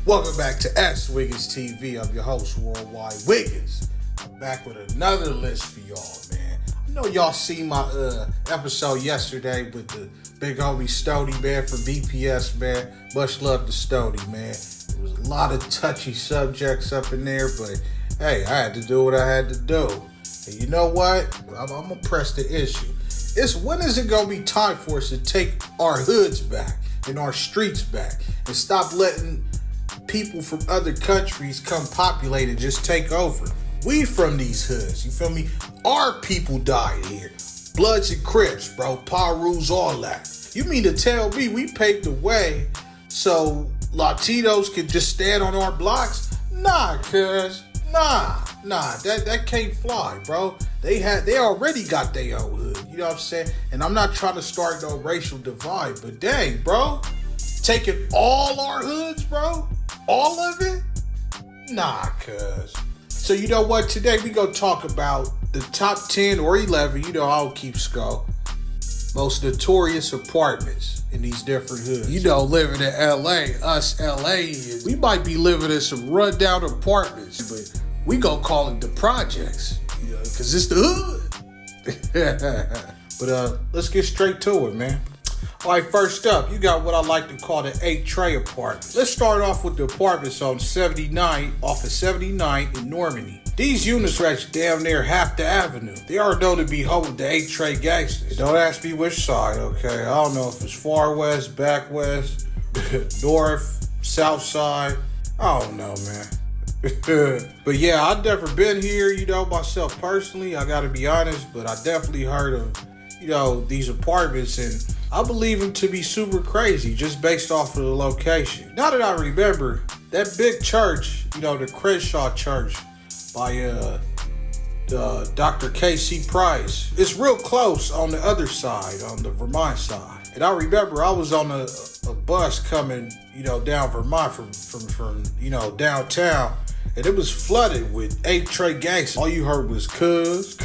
Welcome back to S.WigginsTV. I'm your host, Worldwide Wiggins. I'm back with another list for y'all, man. I know y'all seen my episode yesterday with the big homie Stody, man, from BPS, man. Much love to Stody, man. There was a lot of touchy subjects up in there, but hey, I had to do what I had to do. And you know what? I'm going to press the issue. When is it going to be time for us to take our hoods back and our streets back and stop letting people from other countries come populate and just take over? We from these hoods, you feel me? Our people died here. Bloods and Crips, bro. Parus, all that. You mean to tell me we paved the way so Latinos could just stand on our blocks? Nah, cuz. Nah, that can't fly, bro. They already got their own hood, you know what I'm saying? And I'm not trying to start no racial divide, but dang, bro, taking all our hoods, bro, all of it? Nah, cuz. So you know what? Today we gonna talk about the top 10 or 11, you know I don't keep score, most notorious apartments in these different hoods. You know, living in LA, us LAians, we might be living in some rundown apartments, but we gonna call it the projects, you know, cause it's the hood. But let's get straight to it, man. All right, first up, you got what I like to call the 8 tray apartments. Let's start off with the apartments on 79, off of 79 in Normandy. These units stretch damn near half the avenue. They are known to be home with the 8 tray gangsters. Don't ask me which side, okay? I don't know if it's far west, back west, north, south side. I don't know, man. But yeah, I've never been here, you know, myself personally. I gotta be honest, but I definitely heard of, you know, these apartments, and I believe them to be super crazy just based off of the location. Now that I remember, that big church, you know, the Crenshaw Church by Dr. K.C. Price, it's real close on the other side, on the Vermont side. And I remember I was on a bus coming, you know, down Vermont from you know, downtown, and it was flooded with 8 tray gangsters. All you heard was cuz.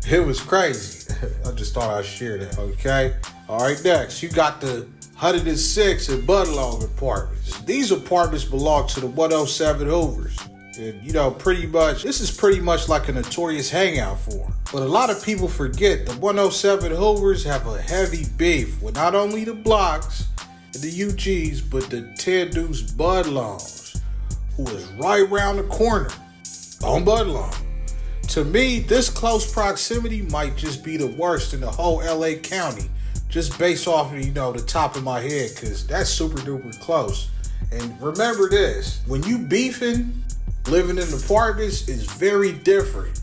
It was crazy. I just thought I'd share that, okay? All right, next, you got the 106 and Budlong apartments. These apartments belong to the 107 Hoovers. And, you know, this is pretty much like a notorious hangout for them. But a lot of people forget the 107 Hoovers have a heavy beef with not only the blocks and the UGs, but the 10 Deuce Budlongs, who is right around the corner on Budlong. To me, this close proximity might just be the worst in the whole LA County, just based off of, you know, the top of my head, because that's super duper close. And remember this, when you beefing, living in apartments is very different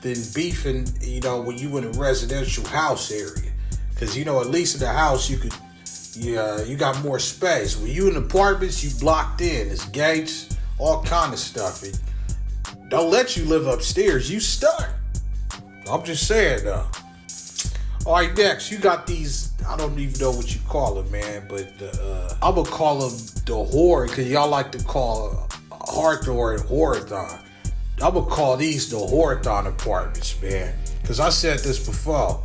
than beefing, you know, when you in a residential house area. Because, you know, at least in the house, you got more space. When you in apartments, you blocked in. There's gates, all kind of stuff. It don't let you live upstairs. You stuck. I'm just saying, though. All right, next, you got these, I don't even know what you call them, man, but I'm going to call them the whore, because y'all like to call Hawthorne and Hawthorne. I'm going to call these the Hawthorne apartments, man, because I said this before.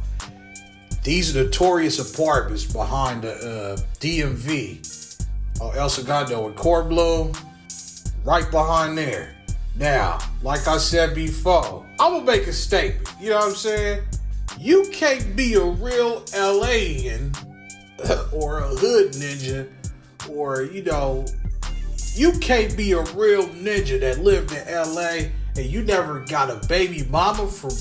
These are notorious apartments behind the DMV, El Segundo and Cornblue, right behind there. Now, like I said before, I'm going to make a statement. You know what I'm saying? You can't be a real LAian or a hood ninja, or, you know, you can't be a real ninja that lived in LA and you never got a baby mama from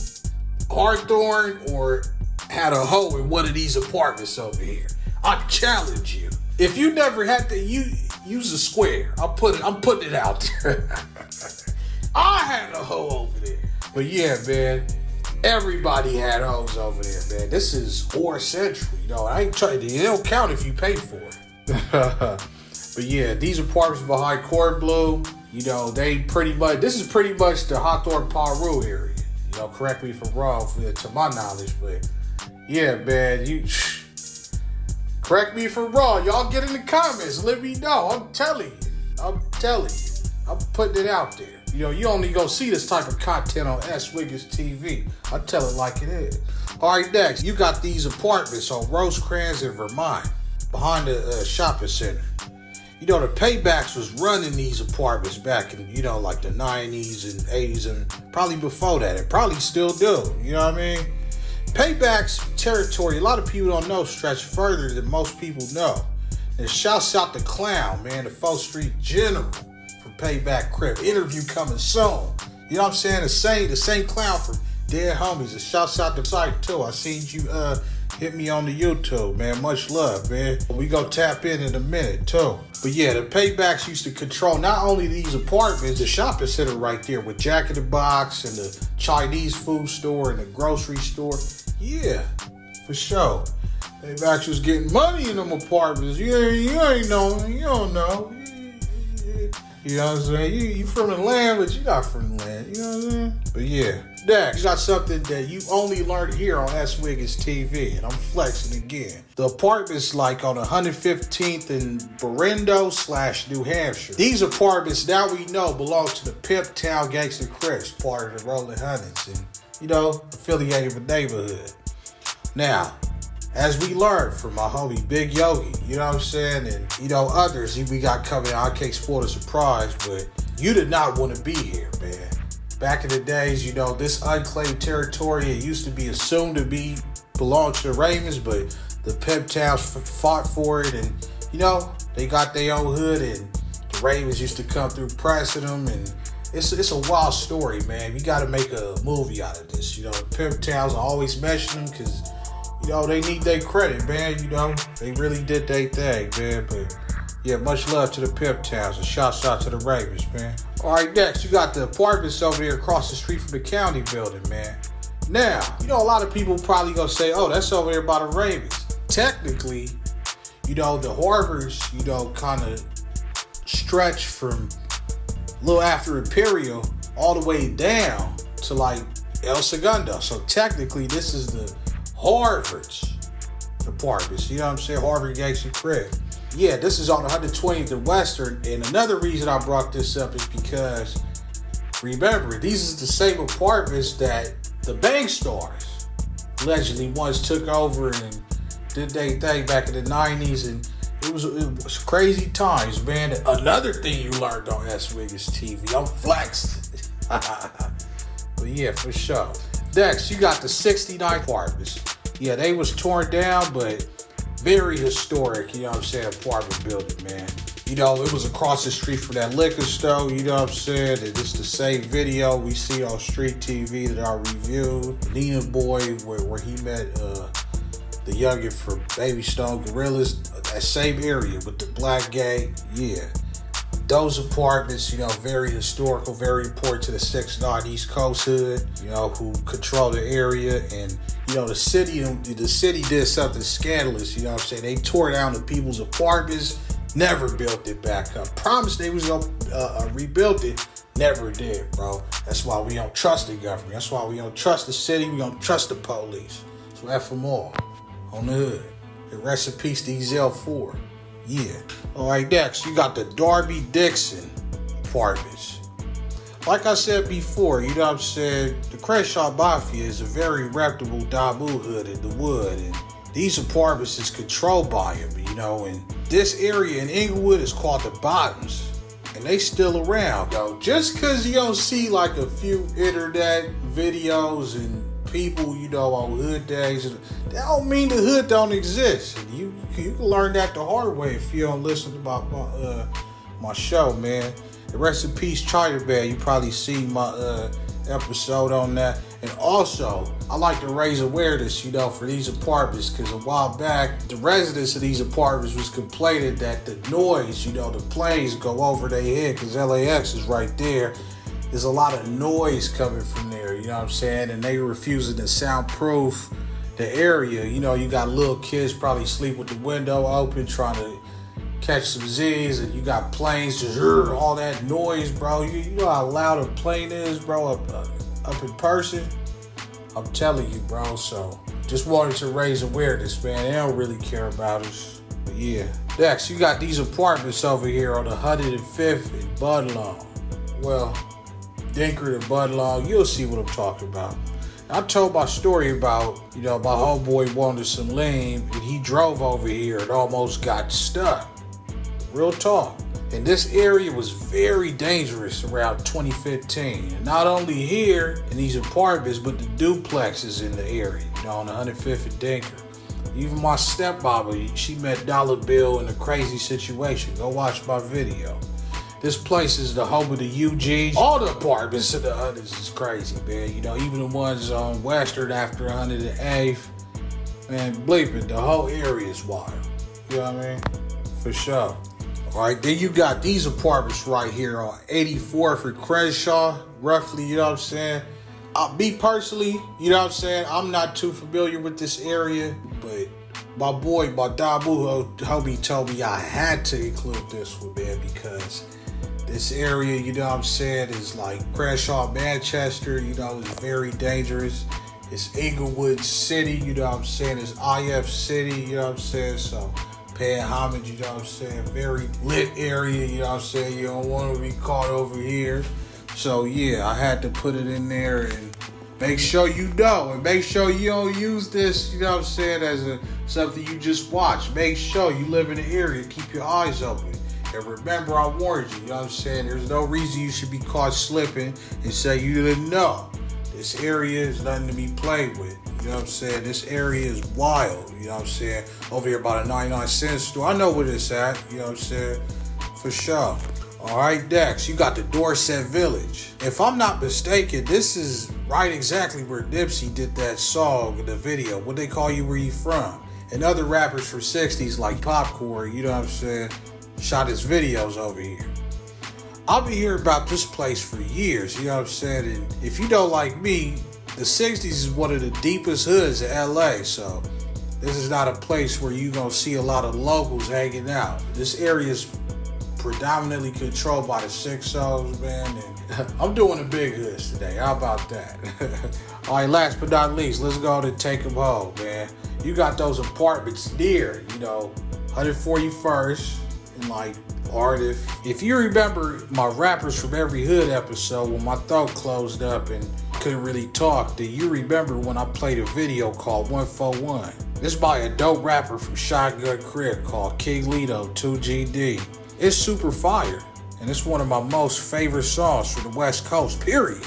Hawthorne or had a hoe in one of these apartments over here. I challenge you. If you never had to use a square, I'm putting it out there. I had a hoe over there. But yeah, man, everybody had hoes over there, man. This is whore central, you know. I ain't trying to, it don't count if you pay for it. But yeah, these apartments behind Cornblue, you know, this is pretty much the Hawthorne Paru area. You know, correct me if I'm wrong, to my knowledge, but yeah, man, correct me if I'm wrong. Y'all get in the comments, let me know. I'm telling you. I'm putting it out there. You know, you only go see this type of content on S.WigginsTV. I tell it like it is. All right, next, you got these apartments on Rosecrans and Vermont, behind the shopping center. You know, the Paybacks was running these apartments back in, you know, like the 90s and 80s and probably before that. And probably still do. You know what I mean? Paybacks territory, a lot of people don't know, stretch further than most people know. And shouts out to Clown, man, the 4th Street General from Payback Crib. Interview coming soon. You know what I'm saying? The same Clown from Dead Homies. And shouts out to Site too. I seen you hit me on the YouTube, man. Much love, man. We gonna tap in a minute too. But yeah, the Paybacks used to control not only these apartments, the shopping center right there with Jack in the Box and the Chinese food store and the grocery store. Yeah, for sure. Paybacks was getting money in them apartments. You ain't know. You don't know. You know what I'm saying? You from the land, but you not from the land. You know what I'm saying? But yeah. Next, you got something that you only learned here on S.WigginsTV, and I'm flexing again. The apartments like on 115th and Berendo / New Hampshire. These apartments, now we know, belong to the Pimp Town Gangster Crips, part of the Rolling Hundreds, and, you know, affiliated with neighborhood. Now, as we learned from my homie Big Yogi, you know what I'm saying, and, you know, others we got coming out, I can't spoil the surprise, but you did not want to be here, man. Back in the days, you know, this unclaimed territory, it used to be assumed to belong to the Ravens, but the Pimp Towns fought for it, and, you know, they got their own hood, and the Ravens used to come through pressing them, and it's a wild story, man. We got to make a movie out of this, you know. Pimp Towns, I always mention them because, you know, they need their credit, man, you know. They really did their thing, man, but yeah, much love to the Pimp Towns and shouts out to the Ravens, man. All right, next, you got the apartments over here across the street from the county building, man. Now, you know, a lot of people probably gonna say, oh, that's over there by the Ravens. Technically, you know, the Harvards, you know, kind of stretch from a little after Imperial all the way down to like El Segundo. So technically, this is the Harvards apartments. You know what I'm saying? Harvard Gangster Crib. Yeah, this is on 120th and Western, and another reason I brought this up is because, remember, these is the same apartments that the Bang Stars allegedly once took over and did their thing back in the 90s, and it was crazy times, man. Another thing you learned on S.WigginsTV, I'm flexed. But yeah, for sure. Next, you got the 69 apartments. Yeah, they was torn down, but very historic, you know what I'm saying, apartment building, man. You know, it was across the street from that liquor store, you know what I'm saying? And it's the same video we see on Street TV that I reviewed. Nina Boy, where he met the youngin from Baby Stone Gorillas, that same area with the black gang, yeah. Those apartments, you know, very historical, very important to the 6'9" East Coast hood, you know, who control the area. And, you know, the city did something scandalous, you know what I'm saying? They tore down the people's apartments, never built it back up. Promised they was going to rebuild it, never did, bro. That's why we don't trust the government. That's why we don't trust the city. We don't trust the police. So F them all on the hood. And rest in peace to L4. Yeah. All right, next, you got the Darby Dixon apartments. Like I said before, you know what I'm saying, the Crenshaw Mafia is a very reputable Damu hood in the wood, and these apartments is controlled by him, you know, and this area in Inglewood is called the Bottoms, and they still around, yo. Just because you don't see like a few internet videos and people, you know, on hood days, that don't mean the hood don't exist. And you can learn that the hard way if you don't listen to my show, man. And rest in peace, China Bear. You probably seen my episode on that. And also, I like to raise awareness, you know, for these apartments, because a while back, the residents of these apartments was complaining that the noise, you know, the planes go over their head, because LAX is right there. There's a lot of noise coming from there, you know what I'm saying? And they refusing to soundproof the area. You know, you got little kids probably sleep with the window open trying to catch some Z's, and you got planes just all that noise, bro. You know how loud a plane is, bro, up in person? I'm telling you, bro. So just wanted to raise awareness, man. They don't really care about us. But yeah. Next, you got these apartments over here on 105th and Budlong. Well, Dinker and Budlong, you'll see what I'm talking about. I told my story about, you know, my homeboy wanted some lean, and he drove over here and almost got stuck. Real talk. And this area was very dangerous around 2015. And not only here in these apartments, but the duplexes in the area, you know, on 105th and Dinker. Even my stepmama, she met Dollar Bill in a crazy situation. Go watch my video. This place is the home of the UGs. All the apartments in the others is crazy, man. You know, even the ones on Western after 108th. Man, bleep it, the whole area is wild. You know what I mean? For sure. All right, then you got these apartments right here on 84th and Crenshaw, roughly, you know what I'm saying? Me personally, you know what I'm saying? I'm not too familiar with this area, but my Dabu homie told me I had to include this one, man, because this area, you know what I'm saying, is like Crenshaw and Manchester, you know, it's very dangerous. It's Inglewood City, you know what I'm saying? It's IF City, you know what I'm saying? So paying homage, you know what I'm saying? Very lit area, you know what I'm saying? You don't want to be caught over here. So yeah, I had to put it in there and make sure you know, and make sure you don't use this, you know what I'm saying, as something you just watch. Make sure you live in the area, keep your eyes open. And remember, I warned you, you know what I'm saying? There's no reason you should be caught slipping and say you didn't know. This area is nothing to be played with. You know what I'm saying? This area is wild. You know what I'm saying? Over here by the 99-cent store. I know where it's at. You know what I'm saying? For sure. All right, next, you got the Dorset Village. If I'm not mistaken, this is right exactly where Nipsey did that song in the video. What they call you, where you from? And other rappers from 60s like Popcorn, you know what I'm saying, shot his videos over here. I've been hearing about this place for years, you know what I'm saying? And if you don't like me, the 60s is one of the deepest hoods in LA, so this is not a place where you're going to see a lot of locals hanging out. This area is predominantly controlled by the 6-0s, man, and I'm doing the big hoods today. How about that? All right, last but not least, let's go and take them home, man. You got those apartments near, you know, 141st and like Artist. If you remember my Rappers from Every Hood episode when my throat closed up and couldn't really talk, then you remember when I played a video called 141. This by a dope rapper from Shotgun Crib called King Lito 2GD. It's super fire, and it's one of my most favorite songs from the West Coast, period.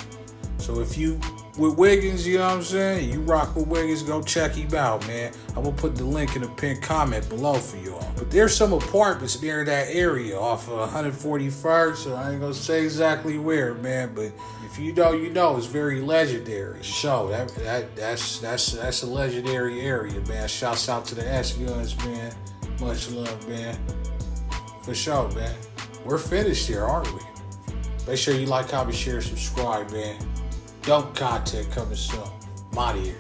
So if you with Wiggins, you know what I'm saying, you rock with Wiggins, go check him out, man. I'm gonna put the link in the pinned comment below for y'all. But there's some apartments near that area off of 141st, so I ain't gonna say exactly where, man, but if you know, you know, it's very legendary. So that's a legendary area, man. Shouts out to the S-Guns, man. Much love, man. For sure, man. We're finished here, aren't we? Make sure you like, comment, share, subscribe, man. Dope content coming soon. I'm out of here.